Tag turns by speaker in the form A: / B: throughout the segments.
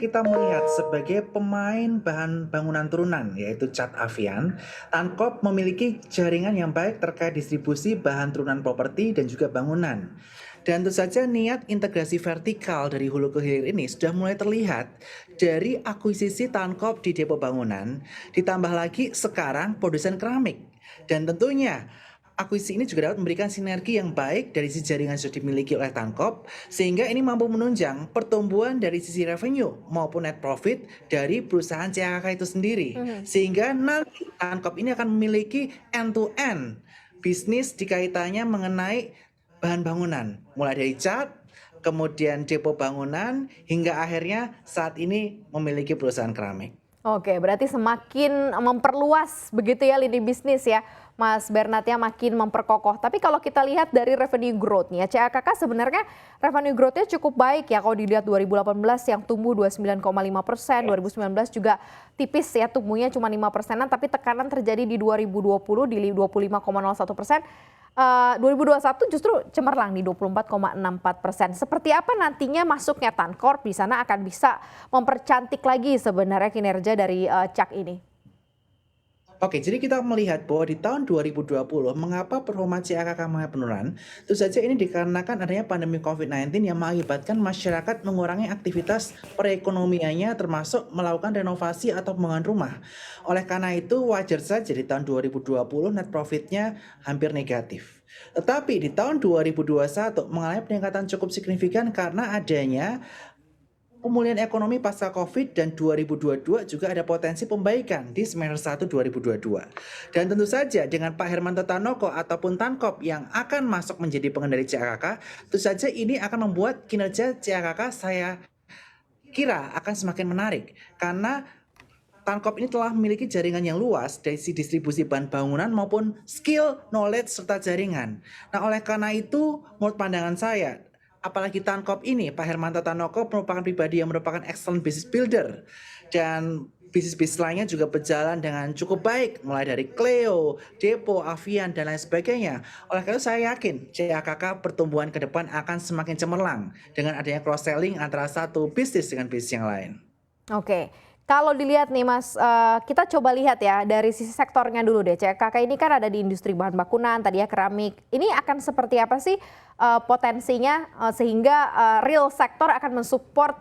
A: kita melihat sebagai pemain bahan bangunan turunan, yaitu cat Avian, Tancop memiliki jaringan yang baik terkait distribusi bahan turunan properti dan juga bangunan. Dan tentu saja niat integrasi vertikal dari hulu ke hilir ini sudah mulai terlihat dari akuisisi Tancop di depo bangunan, ditambah lagi sekarang produsen keramik. Dan tentunya akuisisi ini juga dapat memberikan sinergi yang baik dari sisi jaringan yang sudah dimiliki oleh Tancop, sehingga ini mampu menunjang pertumbuhan dari sisi revenue maupun net profit dari perusahaan CHKK itu sendiri. Sehingga nanti Tancop ini akan memiliki end-to-end bisnis dikaitannya mengenai bahan bangunan, mulai dari cat, kemudian depo bangunan, hingga akhirnya saat ini memiliki perusahaan keramik.
B: Oke, berarti semakin memperluas begitu ya lini bisnis ya, Mas Bernard ya, makin memperkokoh. Tapi kalau kita lihat dari revenue growth-nya, CAKK sebenarnya revenue growth-nya cukup baik ya kalau dilihat 2018 yang tumbuh 29,5%, 2019 juga tipis ya tumbuhnya cuma 5%-an, tapi tekanan terjadi di 2020 di 25,01%. 2021 justru cemerlang di 24,64%. Seperti apa nantinya masuknya Tancop di sana akan bisa mempercantik lagi sebenarnya kinerja dari CAK ini?
A: Oke, jadi kita melihat bahwa di tahun 2020 mengapa performa CAKK mengalami penurunan? Tentu saja ini dikarenakan adanya pandemi COVID-19 yang mengakibatkan masyarakat mengurangi aktivitas perekonomiannya termasuk melakukan renovasi atau pembangunan rumah. Oleh karena itu wajar saja di tahun 2020 net profitnya hampir negatif. Tetapi di tahun 2021 mengalami peningkatan cukup signifikan karena adanya pemulihan ekonomi pasca COVID dan 2022 juga ada potensi pembaikan di semester 1 2022. Dan tentu saja dengan Pak Hermanto Tanoko ataupun Tancop yang akan masuk menjadi pengendali CAKK, tentu saja ini akan membuat kinerja CAKK saya kira akan semakin menarik karena Tancop ini telah memiliki jaringan yang luas dari sisi distribusi bahan bangunan maupun skill, knowledge, serta jaringan. Nah, oleh karena itu, menurut pandangan saya, apalagi Tancop ini, Pak Hermanto Tanoko merupakan pribadi yang merupakan excellent business builder. Dan bisnis-bisnis lainnya juga berjalan dengan cukup baik, mulai dari Cleo, Depo, Avian, dan lain sebagainya. Oleh karena itu saya yakin CAKK pertumbuhan ke depan akan semakin cemerlang dengan adanya cross-selling antara satu bisnis dengan bisnis yang lain.
B: Oke, kalau dilihat nih Mas, kita coba lihat ya dari sisi sektornya dulu deh. CKK ini kan ada di industri bahan bakunan, tadi ya keramik. Ini akan seperti apa sih potensinya sehingga real sektor akan mensupport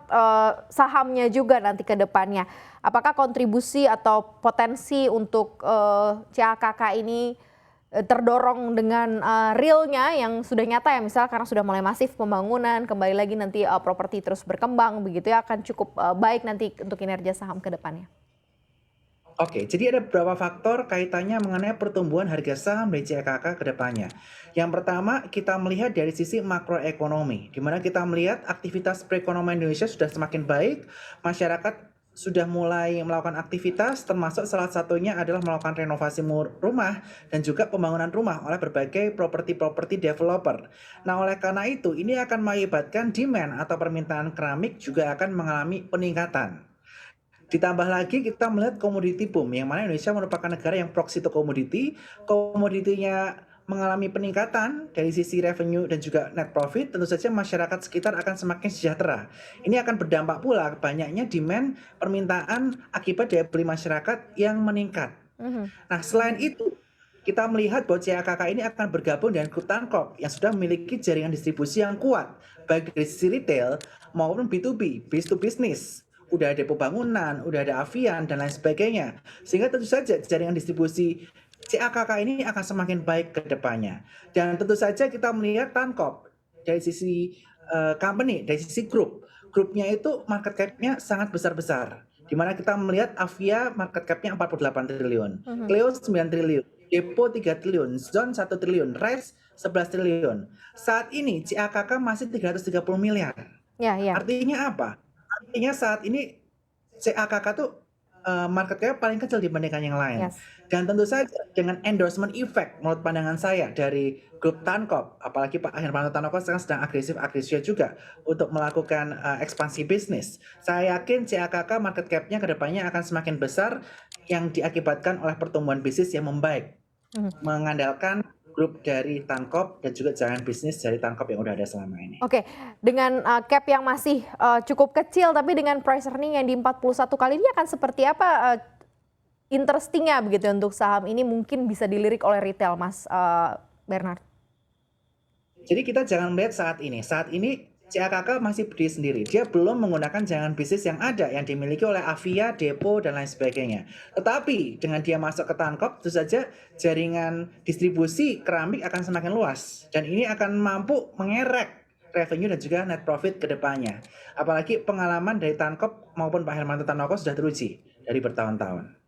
B: sahamnya juga nanti ke depannya. Apakah kontribusi atau potensi untuk CKK ini terdorong dengan realnya yang sudah nyata ya, misal karena sudah mulai masif pembangunan, kembali lagi nanti properti terus berkembang begitu ya, akan cukup baik nanti untuk kinerja saham ke depannya.
A: Oke, jadi ada beberapa faktor kaitannya mengenai pertumbuhan harga saham dari CAKK ke depannya. Yang pertama, kita melihat dari sisi makroekonomi, di mana kita melihat aktivitas perekonomian Indonesia sudah semakin baik, masyarakat sudah mulai melakukan aktivitas, termasuk salah satunya adalah melakukan renovasi rumah dan juga pembangunan rumah oleh berbagai properti developer. Nah, oleh karena itu, ini akan mengakibatkan demand atau permintaan keramik juga akan mengalami peningkatan. Ditambah lagi kita melihat komoditi boom, yang mana Indonesia merupakan negara yang proxy to komoditi, komoditinya mengalami peningkatan dari sisi revenue dan juga net profit, tentu saja masyarakat sekitar akan semakin sejahtera. Ini akan berdampak pula banyaknya demand permintaan akibat daya beli masyarakat yang meningkat. Nah, selain itu, kita melihat bahwa CAKK ini akan bergabung dengan Grup Tancop yang sudah memiliki jaringan distribusi yang kuat, baik dari sisi retail maupun B2B, business to business. Udah ada depo bangunan, udah ada Avian, dan lain sebagainya. Sehingga tentu saja jaringan distribusi CAKK ini akan semakin baik ke depannya. Dan tentu saja kita melihat Tancop dari sisi company, dari sisi grup. Grupnya itu market cap-nya sangat besar-besar. Di mana kita melihat Avia market cap-nya 48 triliun, Cleo 9 triliun, Depo 3 triliun, Zon 1 triliun, Rise 11 triliun. Saat ini CAKK masih 330 miliar.
B: Ya, ya.
A: Artinya apa? Artinya saat ini CAKK tuh market cap paling kecil dibandingkan yang lain.
B: Yes.
A: Dan tentu saja dengan endorsement effect menurut pandangan saya dari grup Tancop, apalagi Pak Hermanto Tanoko sekarang sedang agresif juga untuk melakukan ekspansi bisnis. Saya yakin CAKK market cap-nya ke depannya akan semakin besar yang diakibatkan oleh pertumbuhan bisnis yang membaik. Mengandalkan grup dari Tankop dan juga jalan bisnis dari Tankop yang udah ada selama ini.
B: Oke, dengan cap yang masih cukup kecil, tapi dengan price earning yang di 41 kali ini akan seperti apa interestingnya begitu untuk saham ini mungkin bisa dilirik oleh retail, Mas Bernard?
A: Jadi kita jangan melihat saat ini. Saat ini CAKK masih berdiri sendiri. Dia belum menggunakan jaringan bisnis yang ada yang dimiliki oleh Avia, Depo, dan lain sebagainya. Tetapi dengan dia masuk ke Tankop, tentu saja jaringan distribusi keramik akan semakin luas. Dan ini akan mampu mengerek revenue dan juga net profit ke depannya. Apalagi pengalaman dari Tankop maupun Pak Hermanto Tanoko sudah teruji dari bertahun-tahun.